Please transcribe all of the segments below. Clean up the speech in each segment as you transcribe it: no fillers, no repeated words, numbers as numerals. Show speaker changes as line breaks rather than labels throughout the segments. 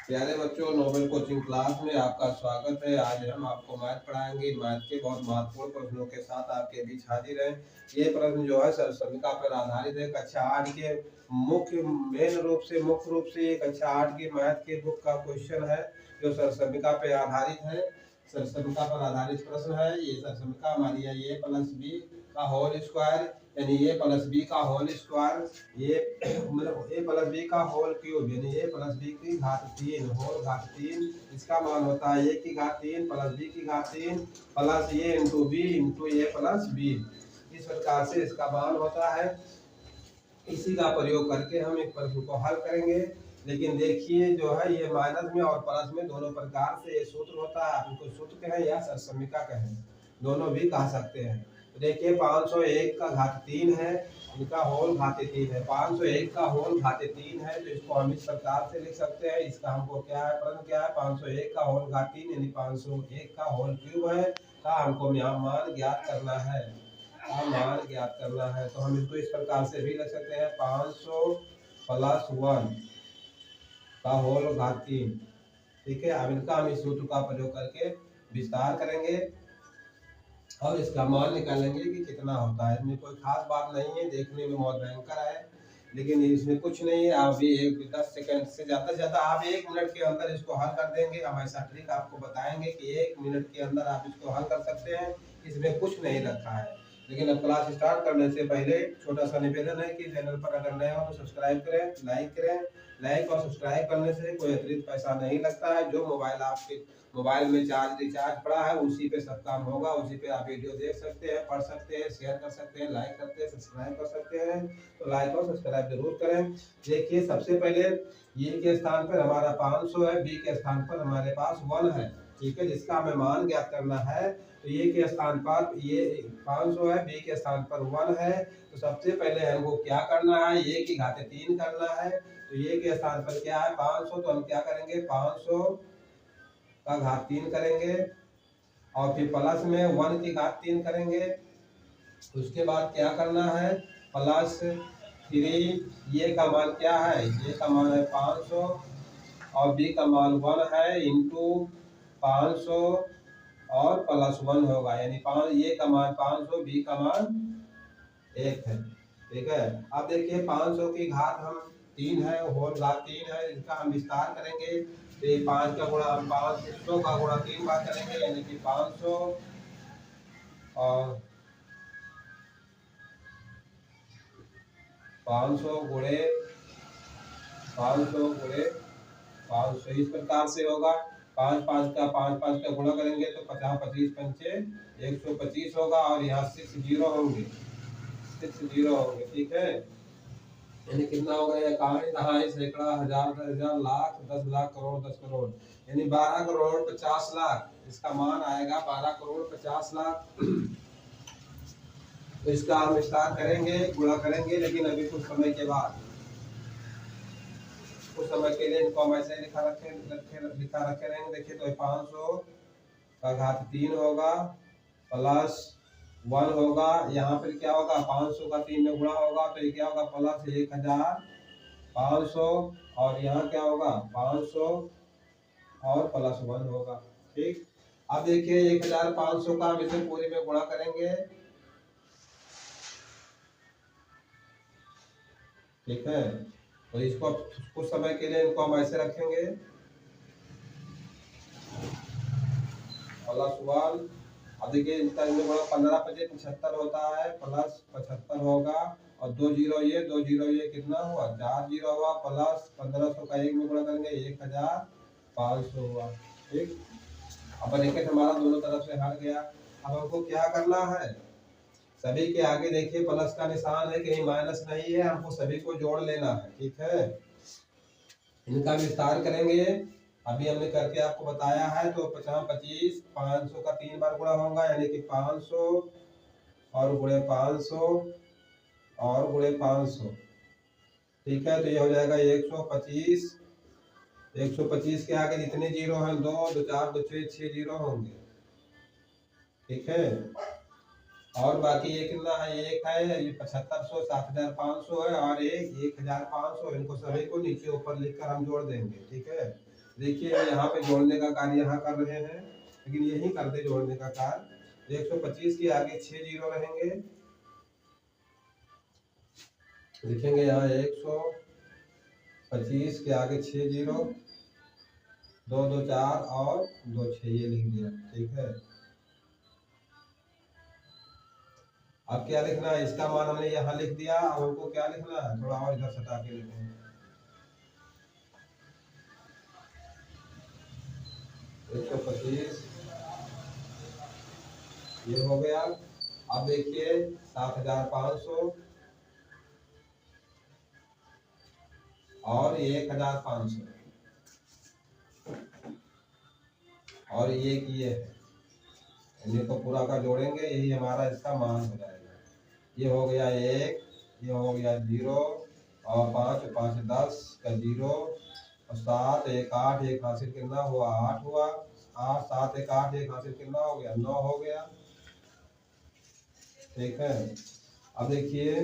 प्यारे बच्चों, Nobel coaching class में आपका स्वागत है। आज हम आपको मैथ पढ़ाएंगे। मैथ के बहुत महत्वपूर्ण प्रश्नों के साथ आपके बीच हाजिर है। ये प्रश्न जो है सरसंघिका पर आधारित है। कक्षा 8 के मुख्य रूप से ये कक्षा 8 की मैथ के बुक का क्वेश्चन है जो सरसंघिका पे आधारित है। सरसंघिका पर आधारित प्रश्न है। ये सरसंघिका हमारी है a प्लस बी का होल स्क्वायर, यानी a प्लस बी का होल स्क्वायर, ये मतलब a प्लस बी का होल क्यूब, यानी a प्लस बी की घात 3 होल घात 3। इसका मान होता है a की घात 3 प्लस b की घात 3 plus a into B into a plus B. इस प्रकार से इसका मान होता है। इसी का प्रयोग करके हम एक प्रश्न को हल करेंगे। लेकिन देखिए जो है ये माइनस में और प्लस में दोनों प्रकार से ये सूत्र होता है। आप इनको सूत्र कहें या सरसमीका कहें, दोनों भी कह सकते हैं। तो देखिए 501 का घात 3 है, इनका होल घाते 3 है। 501 का होल घाते 3 है, तो इसको हम इस प्रकार से लिख सकते हैं। इसका हमको क्या है, प्रश्न क्या है, 501 का होल घात 3 यानी 501 का होल क्यूब है का हमको यहाँ मान ज्ञात करना है। मान ज्ञात करना है, तो हम इसको इस प्रकार से भी लिख सकते हैं 500 प्लस 1 का होल घात 3। ठीक है, अब इनका हम इस सूत्र का प्रयोग करके विस्तार करेंगे और इसका मान निकालेंगे कि कितना होता है। इसमें कोई खास बात नहीं है, देखने में बहुत भयंकर है, लेकिन इसमें कुछ नहीं है। आप भी 10 सेकंड से ज़्यादा आप 1 मिनट के अंदर इसको हल कर देंगे। हम ऐसा ट्रिक आपको बताएंगे कि 1 मिनट के अंदर आप इसको हल कर सकते हैं। इसमें कुछ नहीं रखा है। लेकिन अब क्लास स्टार्ट करने से पहले छोटा सा निवेदन है कि चैनल पर अगर नए हो तो सब्सक्राइब करें, लाइक करें। लाइक और सब्सक्राइब करने से कोई अतिरिक्त पैसा नहीं लगता है। जो आपके मोबाइल में रिचार्ज पड़ा है उसी पे सब काम होगा। उसी पे आप वीडियो देख सकते हैं, पढ़ सकते हैं, शेयर कर सकते हैं, लाइक करते हैं, सब्सक्राइब कर सकते हैं। तो लाइक और सब्सक्राइब जरूर करें। देखिए सबसे पहले ये के स्थान पर हमारा 500 है, बी के स्थान पर हमारे पास 1 है। ठीक है, जिसका हमें मान ज्ञात करना है। तो ये के स्थान पर ये 500 है, बी के स्थान पर 1 है। तो सबसे पहले हमको क्या करना है, ये की घाते 3 करना है। तो ये के स्थान पर क्या है 500, तो हम क्या करेंगे 500 का घात 3 करेंगे और फिर प्लस में 1 की घात 3 करेंगे। उसके बाद क्या करना है प्लस 3, ये का मान क्या है, ये का मान है 500 और बी का मान 1 है इंटू 500 और प्लस 1 होगा, यानी ये का मान 500, बी का मान 1 है। ठीक है, अब देखिए 500 की घात हम 3 है, होल घात 3 है, इसका हम विस्तार करेंगे। तो ये 5 का गुणा हम 500 का गुणा 3 बार करेंगे, यानी कि 500 और 500 गुणे 500 गुणे 500 इस प्रकार से होगा। 5 5 का गुणा करेंगे तो 50 25 पंचे 125 होगा और यहाँ 6 जीरो होंगे, 6 जीरो होंगे। ठीक है, यानी कितना हो गया, कहाँ सैकड़ा, हजार, 10,000, लाख, 10 लाख, करोड़, 10 करोड़, यानी 12 करोड़ 50 लाख। इसका मान आएगा 12 करोड़ 50 लाख। तो इसका हम विस्तार करेंगे, गुणा करेंगे, लेकिन अभी कुछ समय के बाद, कुछ समय के लिए इनको हम ऐसे लिखा रखे रहेंगे। देखिए तो 500 का घात 3 होगा प्लस 1 होगा, यहाँ पर क्या होगा 500 का 3 में गुणा होगा तो ये क्या होगा प्लस 1500 और यहाँ क्या होगा 500 और प्लस 1 होगा। ठीक, अब देखिए 1500 का हम इसे पूरे में गुणा करेंगे। ठीक है, तो इसको कुछ समय के लिए इनको हम ऐसे रखेंगे प्लस 1। अब देखिए इसका 15 पचे 75 होता है, प्लस 75 होगा और 2 जीरो ये कितना हुआ 4 जीरो हुआ, प्लस 1500 का 1 में गुणा करेंगे 1500 हुआ। ठीक, अब देखिए हमारा दोनों तरफ से हट गया। अब हमको क्या करना है, सभी के आगे देखिए प्लस का निशान है, कहीं माइनस नहीं है, हमको सभी को जोड़ लेना है। ठीक है, इनका विस्तार करेंगे, अभी हमने करके आपको बताया है। तो 50 25 500 का 3 बार गुणा होगा, यानी कि 500 और गुणे 500 और गुणे 500। ठीक है, तो ये हो जाएगा 125। 125 के आगे जितने जीरो हैं 2 2 4 2 6 जीरो होंगे। ठीक है, और बाकी ये कितना है, एक है, ये 7500 7500 है और एक 1500। इनको सभी को नीचे ऊपर लिखकर हम जोड़ देंगे। ठीक है, देखिए यहाँ पे जोड़ने का कार्य यहाँ कर रहे हैं, लेकिन यही कर दे जोड़ने का कार्य। 125 के आगे 6 जीरो रहेंगे, लिखेंगे यहाँ 125 के आगे 6 जीरो, 2 2 4 और 2 6, ये लिख दिया। ठीक है, अब क्या लिखना है, इसका मान हमने यहाँ लिख दिया। अब हमको क्या लिखना है, थोड़ा और इधर सटा के लिखेंगे। 125 ये हो गया। अब देखिए 7500 और 1500 और ये किए है, इन्हीं को पूरा का जोड़ेंगे, यही हमारा इसका मान हो जाएगा। ये हो गया 1, ये हो गया 0 और 5 5 10 का 0 और 7 1 8, एक हासिल कितना हुआ 8 हुआ, 8 7 1 8, एक हासिल कितना हो गया 9 हो गया। ठीक है, अब देखिए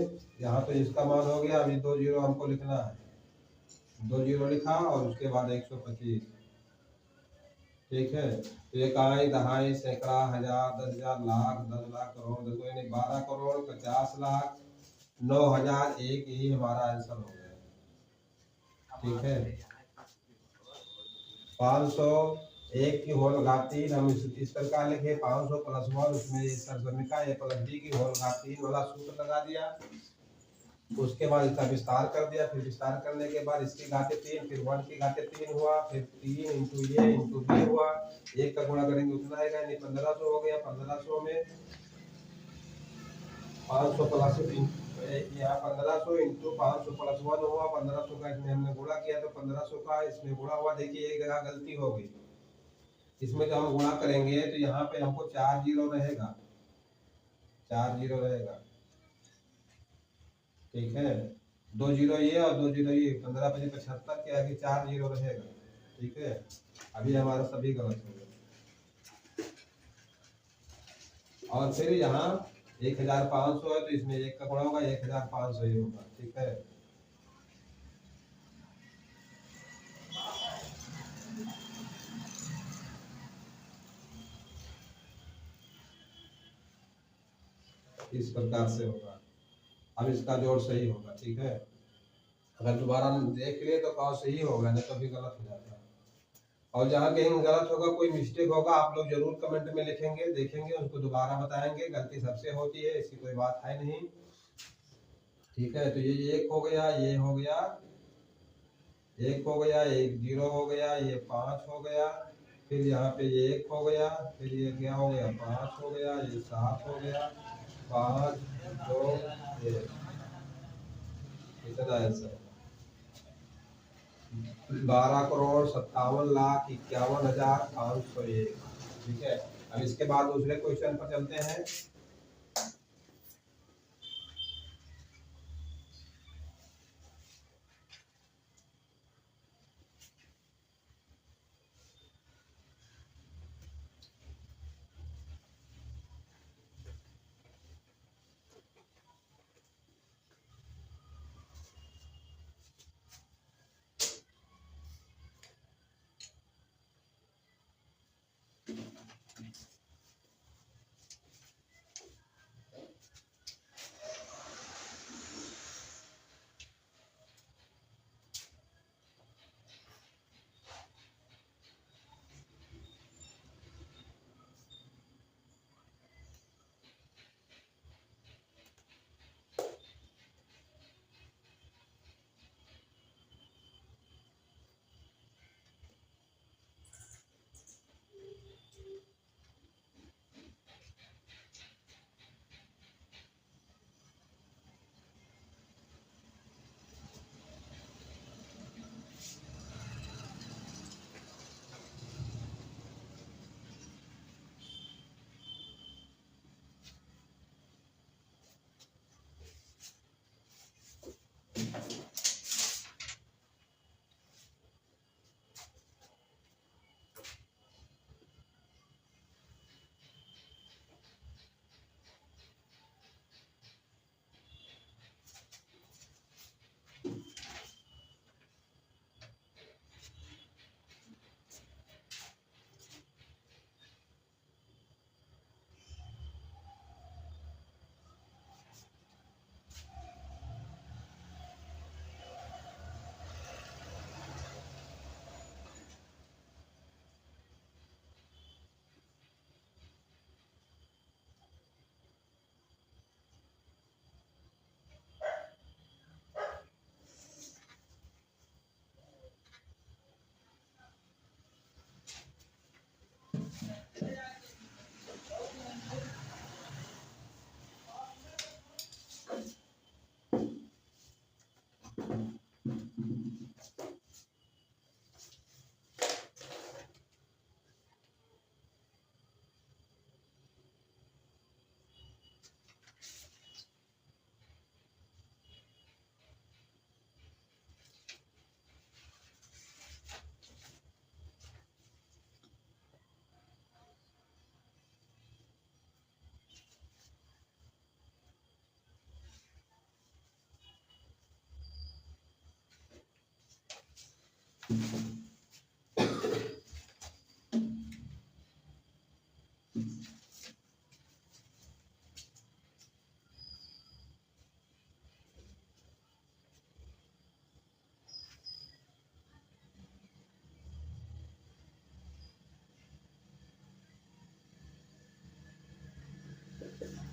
यहाँ तो इसका मान हो गया। अभी 2 जीरो हमको लिखना है, 2 जीरो लिखा और उसके बाद 125। ठीक है, तो इकाई दहाई सैकड़ा हजार 10,000 लाख 10 लाख करोड़, देखो यानी 12 करोड़ 50 लाख 9,001, यही हमारा आंसर हो गया। ठीक है, 501 की होल घात 3 हम इस प्रकार लिखे 500 + 1, उसमें सरसमिका a + b की होल घात 3 वाला सूत्र लगा दिया। उसके बाद इसका विस्तार कर दिया, फिर विस्तार करने के बाद इसकी घाते 3, फिर 1 की घाते 3 हुआ, फिर 3 इंटू ये इंटू बी हुआ, 1 का गुणा करेंगे उतना आएगा, यानी 1500 हो गया। 1500 में 500 प्लस यहाँ 1500 इंटू 500 + 1 हुआ, 1500 का इसमें हमने गुणा किया तो 1500 का इसमें गुणा हुआ। देखिए एक जगह गलती हो गई, इसमें जब हम गुणा करेंगे तो यहाँ पे हमको 4 जीरो रहेगा, 4 जीरो रहेगा। ठीक है, 2 जीरो ये और 2 जीरो ये, 15 × 5 = 75 के आगे 4 जीरो रहेगा। ठीक है, अभी हमारा सभी गलत हो गया। और फिर यहाँ 1500 है तो इसमें 1 का गुणा होगा, 1500 ही होगा। ठीक है, इस प्रकार से होगा। अब इसका जोड़ सही होगा। ठीक है, अगर दोबारा देख लिए तो कहो सही होगा, नहीं तो भी गलत हो जाता है। और जहाँ कहीं गलत होगा, कोई मिस्टेक होगा, आप लोग जरूर कमेंट में लिखेंगे, देखेंगे, उसको दोबारा बताएंगे। गलती सबसे होती है, इसकी कोई बात है नहीं। ठीक है, तो ये 1 हो गया, ये हो गया 1 हो गया, 1 0 हो गया, ये 5 हो गया, फिर यहाँ पे ये 1 हो गया, फिर ये क्या हो गया 5 हो गया, ये 7 हो गया, 5 2 1, इतना आंसर 12,57,51,501। ठीक है, अब इसके बाद दूसरे क्वेश्चन पर चलते हैं।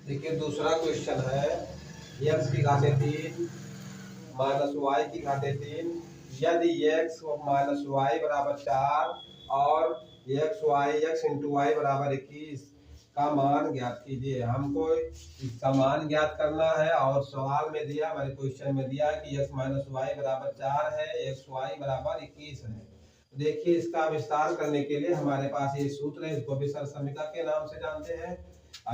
देखिए दूसरा क्वेश्चन है, x की घातें 3 माइनस वाई की घातें 3, यदि x माइनस वाई बराबर 4 और x इंटू वाई बराबर 21 का मान ज्ञात कीजिए। हमको इसका मान ज्ञात करना है और सवाल में दिया, हमारे क्वेश्चन में दिया कि x माइनस वाई बराबर 4 है, x वाई बराबर 21 है। देखिए इसका विस्तार करने के लिए हमारे पास ये सूत्र है, इसको भी सरसमीका के नाम से जानते हैं,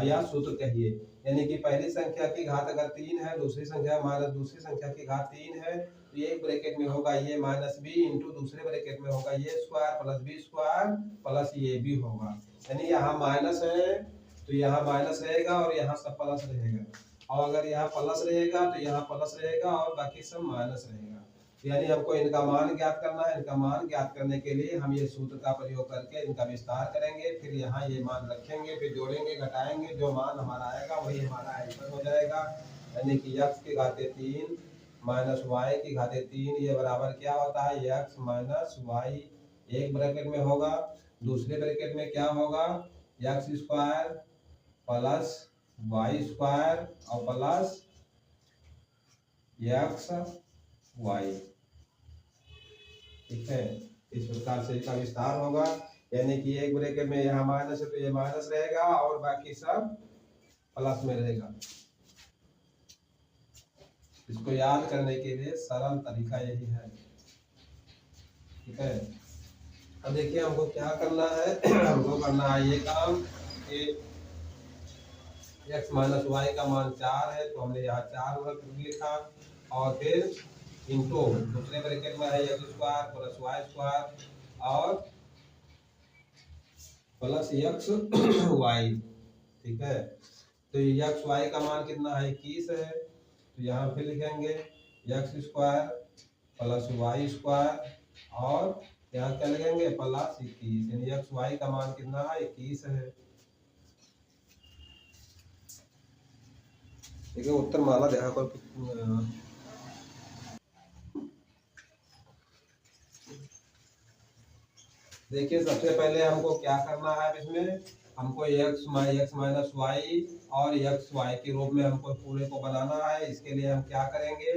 या सूत्र कहिए। यानी कि पहली संख्या की घात अगर 3 है, दूसरी संख्या माइनस दूसरी संख्या की घात 3 है, तो एक ब्रैकेट में होगा ये माइनस बी इंटू दूसरे ब्रैकेट में होगा ये square plus B square plus ये भी होगा। यानी यहाँ माइनस है तो यहाँ माइनस रहेगा और यहाँ सब प्लस रहेगा, और अगर यहाँ प्लस रहेगा तो यहाँ प्लस रहेगा और बाकी सब माइनस रहेगा। यानी हमको इनका मान ज्ञात करना है। इनका मान ज्ञात करने के लिए हम ये सूत्र का प्रयोग करके इनका विस्तार करेंगे, फिर यहाँ ये मान रखेंगे, फिर जोड़ेंगे घटाएंगे, जो मान हमारा आएगा वही हमारा आंसर हो जाएगा। यानी कि x की घातें 3 माइनस वाई की घातें 3 ये बराबर क्या होता है, x माइनस वाई, एक ब्रैकेट में होगा, दूसरे ब्रैकेट में क्या होगा, x square plus Y square और प्लस x वाई। ठीक है, इस प्रकार से इसका विस्तार होगा। यानी कि एक ब्रैकेट में यहाँ माइनस है तो ये माइनस रहेगा और बाकी सब प्लस में रहेगा। इसको याद करने के लिए सरल तरीका यही है। ठीक है, अब देखिए हमको क्या करना है हमको करना है ये काम कि x माइनस वाई का मान 4 है तो हमने यहाँ 4 लिखा, और फिर इंटू दूसरे ब्रैकेट में है x square plus Y square और प्लस एक्स वाई। ठीक है, तो एक्स वाई का मान कितना है, 21 है, तो यहाँ फिर लिखेंगे x square plus Y square और यहाँ क्या लिखेंगे प्लस 21, यानी एक्स वाई का मान कितना है 21 है। ठीक है, उत्तर माला देखा कर। देखिए सबसे पहले हमको क्या करना है, इसमें हमको x माइनस वाई और x वाई के रूप में हमको पूरे को बनाना है। इसके लिए हम क्या करेंगे,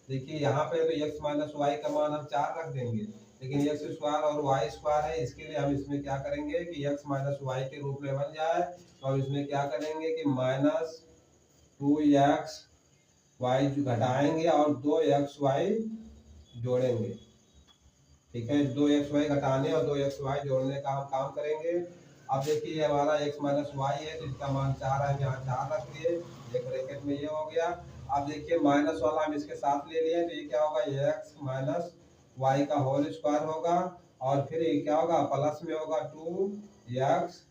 देखिए यहाँ पे तो x माइनस वाई का मान हम 4 रख देंगे, लेकिन x स्क्वायर और वाई स्क्वायर है, इसके लिए हम इसमें क्या करेंगे कि x माइनस वाई के रूप में बन जाए, और इसमें क्या करेंगे कि माइनस 2x वाई घटाएंगे और 2x वाई जोड़ेंगे। ठीक है, 2xy घटाने और 2xy जोड़ने का हम काम करेंगे। अब देखिए हमारा x माइनस वाई है तो इसका मान 4 है, यहाँ 4 रख दिए, एक ब्रैकेट में ये हो गया। अब देखिए माइनस वाला हम इसके साथ ले लिए तो ये क्या होगा, x माइनस वाई का होल स्क्वायर होगा, और फिर ये क्या होगा प्लस में होगा 2xy।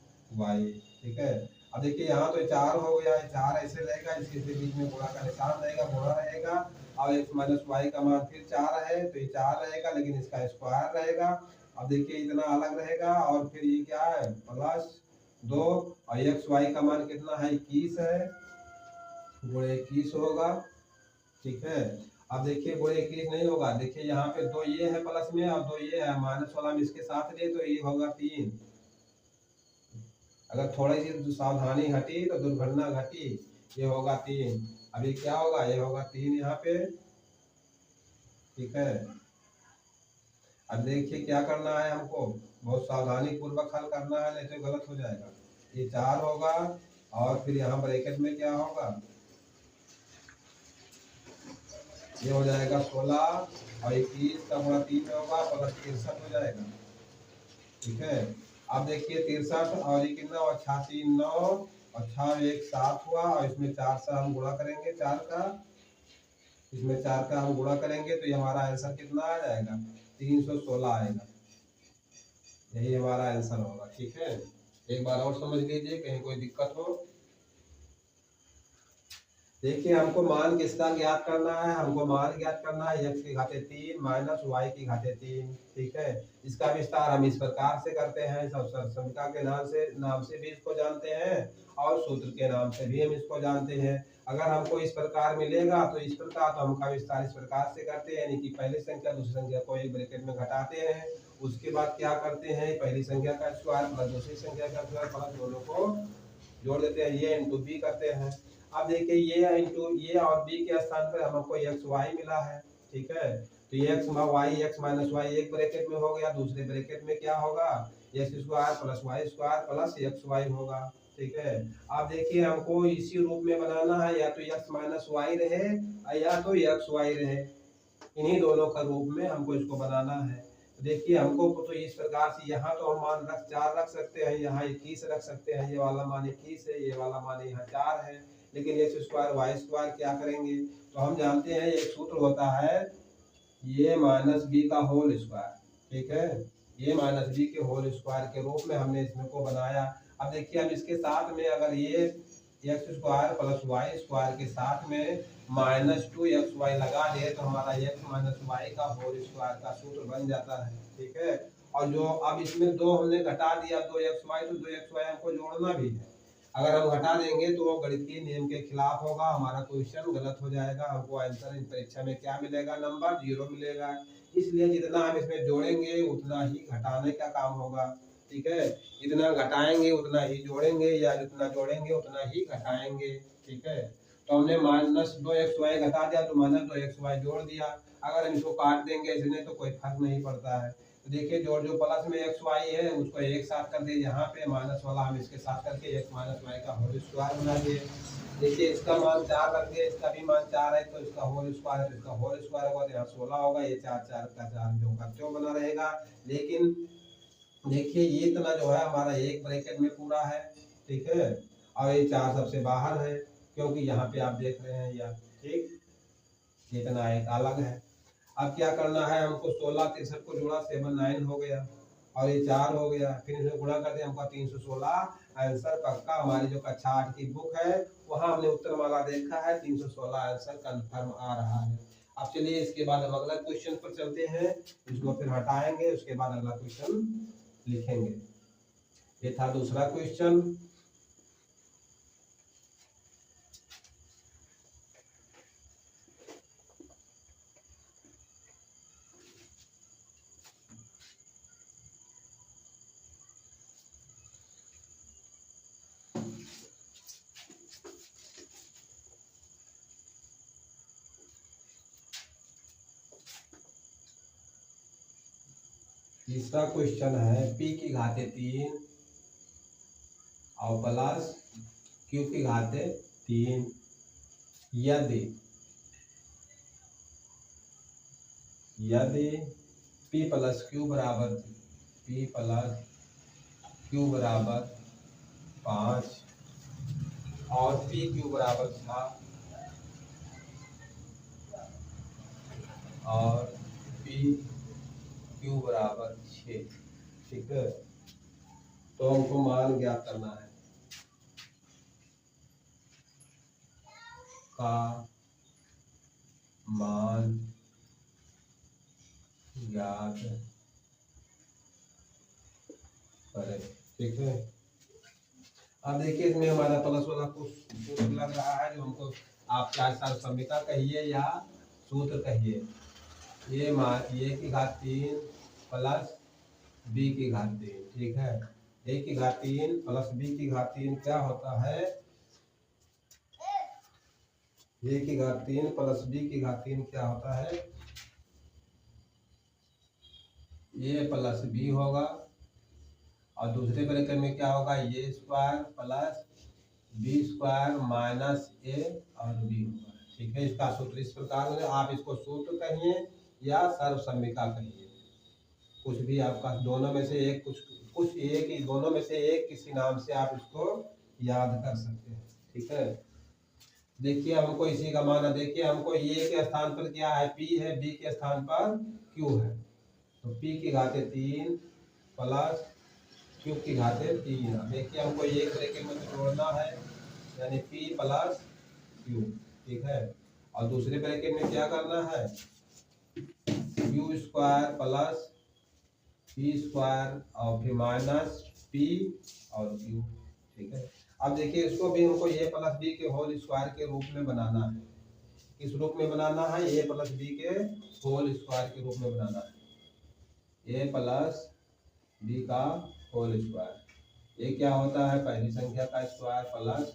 ठीक है, अब देखिए यहाँ तो 4 हो गया है, 4 ऐसे रहेगा, इसके बीच में गुणा का निशान रहेगा, गुणा रहेगा, और x माइनस वाई का मान फिर 4 है तो ये 4 रहेगा, लेकिन इसका स्क्वायर रहेगा। अब देखिए इतना अलग रहेगा, और फिर ये क्या है प्लस 2, और एक्स वाई का मान कितना है 21 है, गुणे 21 होगा। ठीक है, अब देखिए गुणे 21 नहीं होगा, देखिए यहाँ पे 2 ये है प्लस में और 2 ये है, माइनस वाला हम इसके साथ ले तो ये होगा 3। अगर थोड़ी सी सावधानी हटी तो दुर्घटना घटी, ये होगा 3। अभी क्या होगा, ये होगा 3 यहाँ पे। ठीक है, अब देखिए क्या करना है हमको, बहुत सावधानी पूर्वक हल करना है, नहीं तो गलत हो जाएगा। ये 4 होगा और फिर यहाँ ब्रैकेट में क्या होगा, ये हो जाएगा 16 और 21 का गुणा 3 होगा प्लस 63 हो जाएगा। ठीक है, अब देखिए 63 और ये कितना हुआ 6 3 9 और 6 1 7 हुआ, और इसमें 4 से हम गुणा करेंगे, 4 का इसमें 4 का हम गुणा करेंगे तो ये हमारा आंसर कितना आ जाएगा 316 आएगा, यही हमारा आंसर होगा। ठीक है, एक बार और समझ लीजिए कहीं कोई दिक्कत हो। देखिए हमको मान किसका ज्ञात करना है, हमको मान ज्ञात करना है x की घाते 3 माइनस y की घाते 3। ठीक है, इसका विस्तार हम इस प्रकार से करते हैं, समीकरण के नाम से भी इसको जानते हैं और सूत्र के नाम से भी हम इसको जानते हैं। अगर हमको इस प्रकार मिलेगा तो इस प्रकार, तो हम का विस्तार इस प्रकार से करते हैं, यानी कि पहली संख्या दूसरी संख्या को एक ब्रैकेट में घटाते हैं, उसके बाद क्या करते हैं, पहली संख्या का स्क्वायर प्लस दूसरी संख्या का स्क्वायर प्लस दोनों को जोड़ देते हैं, ये इंटू बी करते हैं। अब देखिए ये इंटू ये और बी के स्थान पर हमको एक्स वाई मिला है। ठीक है, तो ये एक्स माइनस वाई एक ब्रैकेट में हो गया, दूसरे ब्रैकेट में क्या होगा, x square plus Y square plus x y होगा। ठीक है, अब देखिए हमको इसी रूप में बनाना है, या तो एक्स माइनस वाई रहे या तो एक्स वाई रहे, इन्हीं दोनों का रूप में हमको इसको बनाना है। देखिए हमको तो इस प्रकार से यहाँ तो हम मान 4 रख सकते हैं, यहाँ 21 रख सकते हैं, ये वाला मान 21 है, ये वाला मान यहाँ 4 है, लेकिन एक्स स्क्वायर वाई स्क्वायर क्या करेंगे, तो हम जानते हैं एक सूत्र होता है ये माइनस बी का होल स्क्वायर। ठीक है, ये माइनस बी के होल स्क्वायर के रूप में हमने इसमें को बनाया। अब देखिए हम इसके साथ में अगर ये x square plus Y square के साथ में माइनस 2xy लगा दे तो हमारा x माइनस वाई का होल स्क्वायर का सूत्र बन जाता है। ठीक है, और जो अब इसमें दो हमने घटा दिया 2xy, तो 2xy हमको जोड़ना भी है, अगर हम घटा देंगे तो वो गणितीय नियम के खिलाफ होगा, हमारा क्वेश्चन गलत हो जाएगा, हमको आंसर इन परीक्षा में क्या मिलेगा, नंबर 0 मिलेगा। इसलिए जितना हम इसमें जोड़ेंगे उतना ही घटाने का काम होगा। ठीक है, जितना घटाएंगे उतना ही जोड़ेंगे, या जितना जोड़ेंगे उतना ही घटाएंगे। ठीक है, तो हमने माइनस 2xy घटा दिया तो माइनस 2xy जोड़ दिया, अगर हम इसको काट देंगे इसमें तो कोई फर्क नहीं पड़ता है। तो देखिए जो प्लस में xy है उसको एक साथ कर दिए, यहाँ पे माइनस वाला हम इसके साथ करके x माइनस वाई का होल स्क्वायर बना दिए। देखिए इसका मान 4 रख दिए, इसका भी मान 4 है तो इसका होल स्क्वायर है, तो इसका होल स्क्वायर होगा तो यहाँ 16 होगा, ये 4 4 का 4 जो का त्यों बना रहेगा। लेकिन देखिए ये इतना जो है हमारा एक ब्रैकेट में पूरा है। ठीक है, और ये 4 सबसे बाहर है, क्योंकि यहाँ पे आप देख रहे हैं यह, ठीक, इतना एक अलग है। अब क्या करना है हमको, 16 63 को जोड़ा 7 9 हो गया, और ये 4 हो गया, फिर इसे गुणा कर दिया, हमको 316 आंसर पक्का। हमारी जो कक्षा 8 की बुक है वहाँ हमने उत्तरमाला देखा है, 316 आंसर कंफर्म आ रहा है। अब चलिए इसके बाद हम अगला क्वेश्चन पर चलते हैं, इसको फिर हटाएंगे, उसके बाद अगला क्वेश्चन लिखेंगे। ये था दूसरा क्वेश्चन। तीसरा क्वेश्चन है p की घाते 3 और प्लस q की घाते 3 यदि p प्लस q बराबर 5 और pq बराबर 7 और pq बराबर 6। ठीक है, तो हमको मान ज्ञात करना है का मान ज्ञात करें। ठीक है, अब देखिए इसमें हमारा प्लस वाला कुछ लग रहा है, जो हमको आप चाहे सर्वसम्मिका कहिए या सूत्र कहिए, ये की घात 3 प्लस b की घात 3। ठीक है, a की घात 3 प्लस b की घात 3 क्या होता है, a की घात 3 प्लस b की घात 3 क्या होता है, a प्लस b होगा, और दूसरे ब्रैकेट में क्या होगा, a square plus b square minus a और b होगा। ठीक है, इसका सूत्र इस प्रकार है, आप इसको सूत्र कहिए या सर्वसम्मिका कहिए, कुछ भी आपका, दोनों में से एक, कुछ एक ही, दोनों में से एक किसी नाम से आप इसको याद कर सकते हैं। ठीक है, देखिए हमको इसी का माना, देखिए हमको ये के स्थान पर क्या है, p है, b के स्थान पर q है, तो p की घाते 3 प्लस q की घाते 3। देखिए हमको एक ब्रैकेट में जोड़ना है, यानी p प्लस q, ठीक है। और दूसरे ब्रैकेट में क्या करना है, Q square plus P square और फिर माइनस पी और क्यू, ठीक है। अब देखिए इसको भी हमको ए प्लस बी के होल स्क्वायर के रूप में बनाना है। किस रूप में बनाना है, ए प्लस बी के होल स्क्वायर के रूप में बनाना है। ए प्लस बी का होल स्क्वायर, ये क्या होता है, पहली संख्या का स्क्वायर प्लस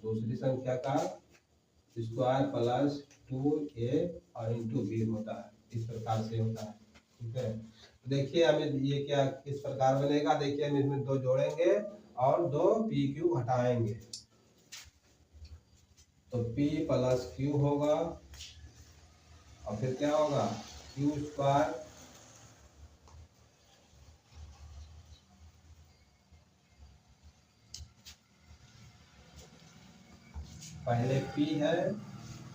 दूसरी संख्या का स्क्वायर प्लस 2a और इंटू बी होता है, इस प्रकार से होता है, ठीक है। देखिए हमें ये क्या किस प्रकार बनेगा, देखिए हम इसमें दो जोड़ेंगे और दो पी क्यू हटाएंगे, तो p प्लस क्यू होगा और फिर क्या होगा क्यू स्क्वायर पहले p है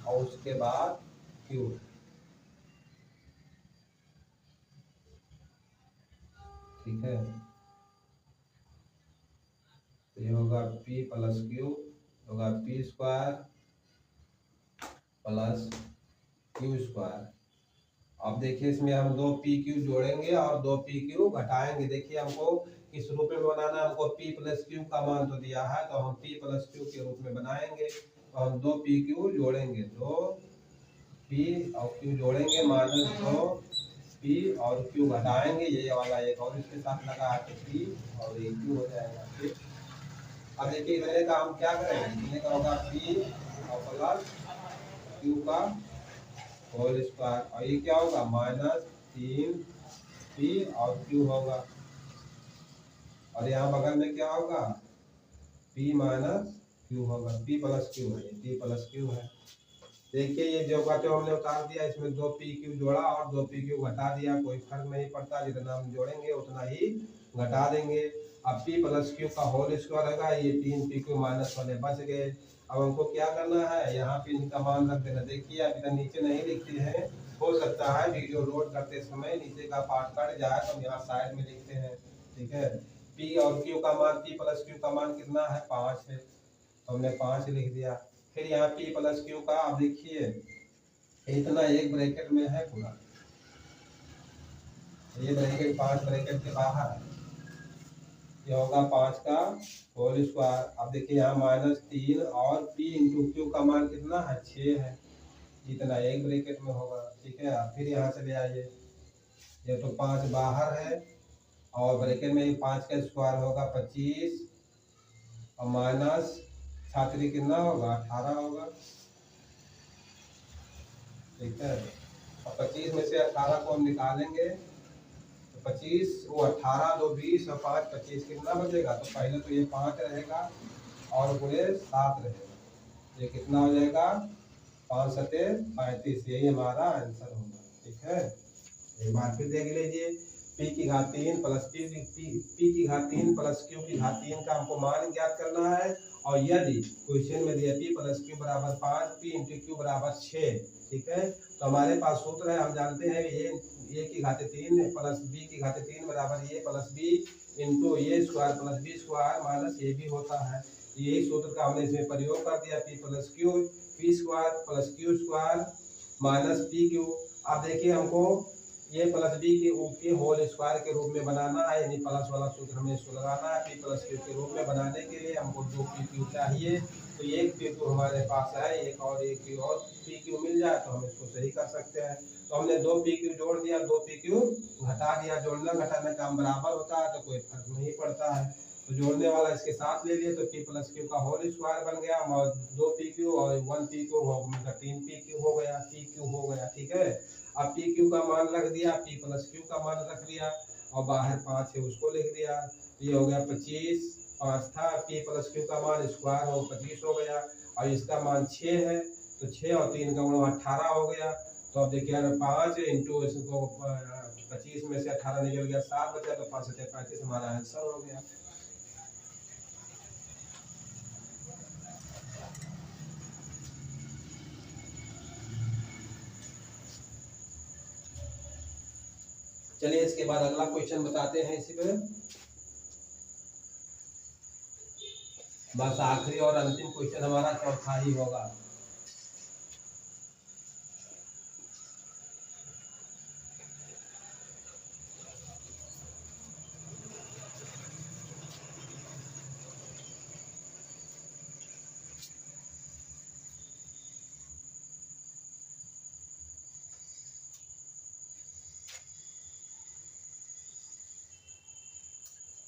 और उसके बाद q, ठीक है। तो ये होगा p प्लस क्यू होगा p square plus Q square. अब देखिए इसमें हम दो पी क्यू जोड़ेंगे और दो पी क्यू घटाएंगे। देखिए हमको किस रूप में बनाना है, हमको p प्लस क्यू का मान तो दिया है, तो हम p प्लस क्यू के रूप में बनाएंगे। तो हम दो पी क्यू जोड़ेंगे, दो पी और क्यू जोड़ेंगे माइनस दो पी और क्यू घटाएंगे, ये वाला एक और इसके साथ लगा है तो पी और ये क्यू हो जाएगा। फिर अब देखिए इतने का हम क्या करेंगे, इतने का होगा पी और प्लस क्यू का होल स्क्वायर और ये क्या होगा माइनस 3p और q होगा और यहाँ बगल में क्या होगा p माइनस q होगा, p प्लस q है, p प्लस q है। देखिए ये जो का जो हमने उतार दिया, इसमें दो पी क्यू जोड़ा और दो पी क्यू घटा दिया, कोई फर्क नहीं पड़ता, जितना हम जोड़ेंगे उतना ही घटा देंगे। अब p प्लस क्यू का होल स्क्वायर होगा, ये 3p माइनस वाले बच गए। अब हमको क्या करना है, यहाँ पे इनका मान रख देना। देखिए आप इधर नीचे नहीं लिखते हैं, हो सकता है वीडियो लोड करते समय नीचे का पार्ट कट जाए तो हम यहाँ साइड में लिखते हैं, ठीक है। p और q का मान, p प्लस q का मान कितना है 5 है, तो हमने 5 लिख दिया। फिर यहाँ p प्लस क्यू का आप देखिए इतना एक ब्रैकेट में है पूरा, ये ब्रैकेट 5 ब्रैकेट के बाहर है, ये होगा 5 का होल स्क्वायर। अब देखिए यहाँ माइनस 3 और p इंटू क्यू का मान कितना है 6 है, इतना एक ब्रैकेट में होगा, ठीक है। फिर यहाँ से ले आइए, ये तो 5 बाहर है और ब्रैकेट में 5 का स्क्वायर होगा 25 और माइनस छात्री कितना होगा 18 होगा, ठीक है। और 25 में से 18 को हम निकालेंगे तो 25 वो 18 2 20 और 5 25 कितना बचेगा, तो पहले तो ये 5 रहेगा और गुणे 7 रहेगा, ये कितना हो जाएगा 5 सते 35, यही हमारा आंसर होगा, ठीक है। एक बार फिर देख लीजिए, p की घात 3 प्लस p की घात 3 प्लस q की घात 3 का हमको मान ज्ञात करना है। और यदि क्वेश्चन में दिया p प्लस क्यू बराबर 5, p इंटू क्यू बराबर 6, ठीक है। तो हमारे पास सूत्र है, हम जानते हैं a की घात 3 प्लस b की घात 3 बराबर a plus b into a square plus B square minus a b होता है। यही सूत्र का हमने इसमें प्रयोग कर दिया, p plus Q P square plus Q square minus P Q. अब देखिए हमको ए प्लस बी के होल स्क्वायर के रूप में बनाना है, यानी प्लस वाला सूत्र हमें इसको लगाना है। p प्लस क्यू के रूप में बनाने के लिए हमको 2 पी क्यू चाहिए, तो एक पी क्यू हमारे पास है, एक और पी क्यू मिल जाए तो हम इसको सही कर सकते हैं। तो हमने 2 पी क्यू जोड़ दिया, 2 पी क्यू घटा दिया, जोड़ना घटाना काम बराबर होता है तो कोई फर्क नहीं पड़ता है, तो जोड़ने वाला इसके साथ ले लिए तो p प्लस क्यू का होल स्क्वायर बन गया और 2 पी क्यू और 1 पी क्यू मतलब 3 पी क्यू हो गया, पी क्यू हो गया, ठीक है। अब पी क्यू का मान रख दिया, p प्लस क्यू का मान रख दिया और बाहर 5 है उसको लिख दिया, ये हो गया 25, 5 था, p प्लस क्यू का मान स्क्वायर हो 25 हो गया और इसका मान 6 है, तो 6 और 3 का गुणा 18 हो गया। तो अब देखिए अगर 5 इंटू इसको 25 में से 18 निकल गया 7 बचा, तो 5 से 35 हमारा आंसर हो गया। चलिए इसके बाद अगला क्वेश्चन बताते हैं इसी पे, बस आखिरी और अंतिम क्वेश्चन हमारा चौथा ही होगा।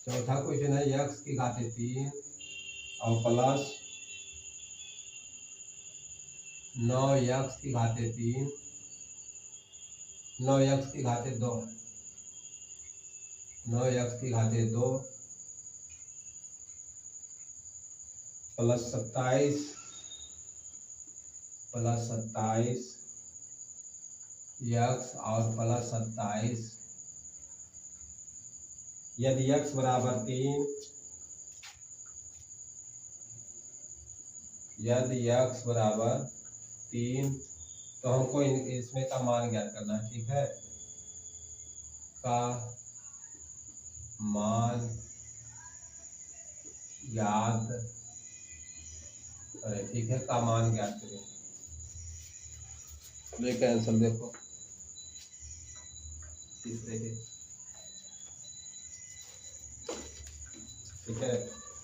चौथा क्वेश्चन है x की घाते 3 और प्लस 9x की घाते 3, 9x की घाते 2, 9x की घाते 2 प्लस 27 x और प्लस 27 यदि x बराबर 3, यदि x बराबर 3 तो हमको इसमें का मान ज्ञात करना है। ठीक है, का मान ज्ञात करें। ठीक है, का मान ज्ञात करें। लेके आंसर देखो तीसरे के। ठीक है,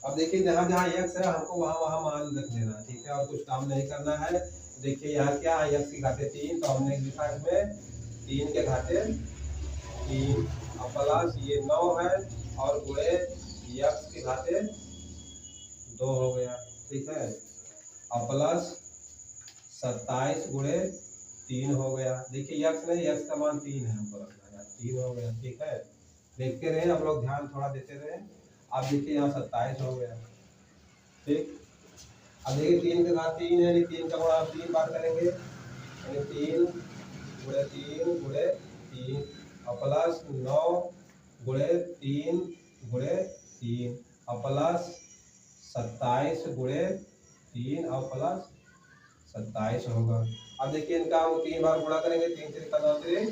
अब देखिए जहाँ जहाँ x है हमको वहाँ वहाँ मान रख देना। ठीक है, और कुछ काम नहीं करना है। देखिए यहाँ क्या है, x की घाते 3 तो हमने लिखा इसमें 3 के घाते 3 और प्लस ये 9 है और गुणे x की घाते 2 हो गया। ठीक है, और प्लस 27 गुणे 3 हो गया। देखिए x नहीं, x का मान 3 है, हमको रखना है 3 हो गया। ठीक है, देखते रहे आप लोग, ध्यान थोड़ा देते रहे। अब देखिए यहाँ 27 हो गया। ठीक, अब देखिए 3 के घात 3 है, 3 का गुणा 3 बार करेंगे, यानी 3 गुणे 3 गुणे 3 और प्लस 9 गुणे 3 गुणे 3 और प्लस 27 गुणे 3 और प्लस 27 होगा। अब देखिए इनका हम 3 बार गुणा करेंगे, 3 3 का 9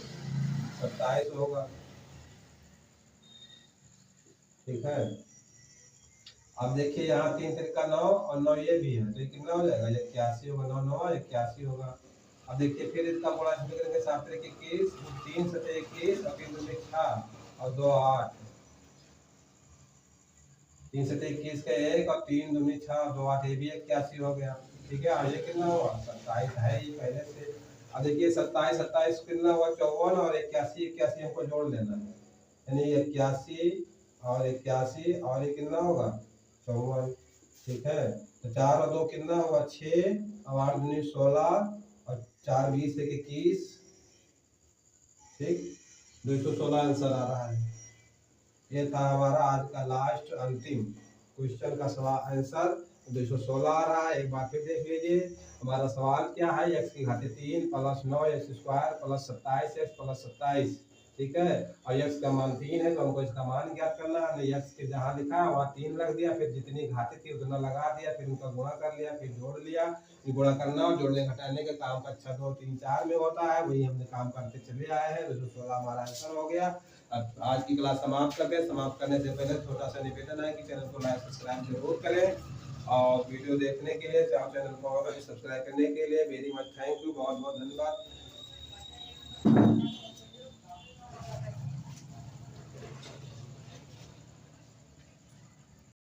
27 होगा। ठीक है, अब देखिए यहाँ 3 3 का 9 और 9 ये भी है, तो ये कितना हो जाएगा, 81 होगा। 9 9 81 होगा। अब देखिए फिर इसका गुणा इसमें करेंगे, 7 3 21, 3 7 21 और 3 2 6 और 2 8, 3 7 21 का 1 और 3 2 6 और 2 8, ये भी 81 हो गया। ठीक है, और ये कितना हुआ, 27 है ये पहले से। अब देखिए 27 27 कितना हुआ, 54 और 81 81 हमको जोड़ लेना है, यानी 81 और 81 और ये कितना होगा 54। ठीक है, तो 4 और 2 कितना होगा 6 और 8 दूनी 16 और 4 20 1 21। ठीक, 216 आंसर आ रहा है। ये था हमारा आज का लास्ट अंतिम क्वेश्चन का सवाल आंसर 216 आ रहा है। एक बार फिर देख लीजिए, हमारा सवाल क्या है, x की घाते 3 plus 9x square plus 27x plus 27। ठीक है, और x का मान 3 है तो हमको इसका मान ज्ञात करना है। x के जहाँ लिखा है वहाँ 3 रख दिया, फिर जितनी घाते थी उतना लगा दिया, फिर उनका गुणा कर लिया, फिर जोड़ लिया। गुणा करना और जोड़ने घटाने का काम कक्षा 2 3 4 में होता है, वही हमने काम करते चले आए हैं। 216 हमारा आंसर हो गया। अब आज की क्लास समाप्त करते हैं। समाप्त करने से पहले छोटा सा निवेदन है कि चैनल को लाइक सब्सक्राइब जरूर करें और वीडियो देखने के लिए चैनल को सब्सक्राइब करने के लिए वेरी मच थैंक यू, बहुत बहुत धन्यवाद।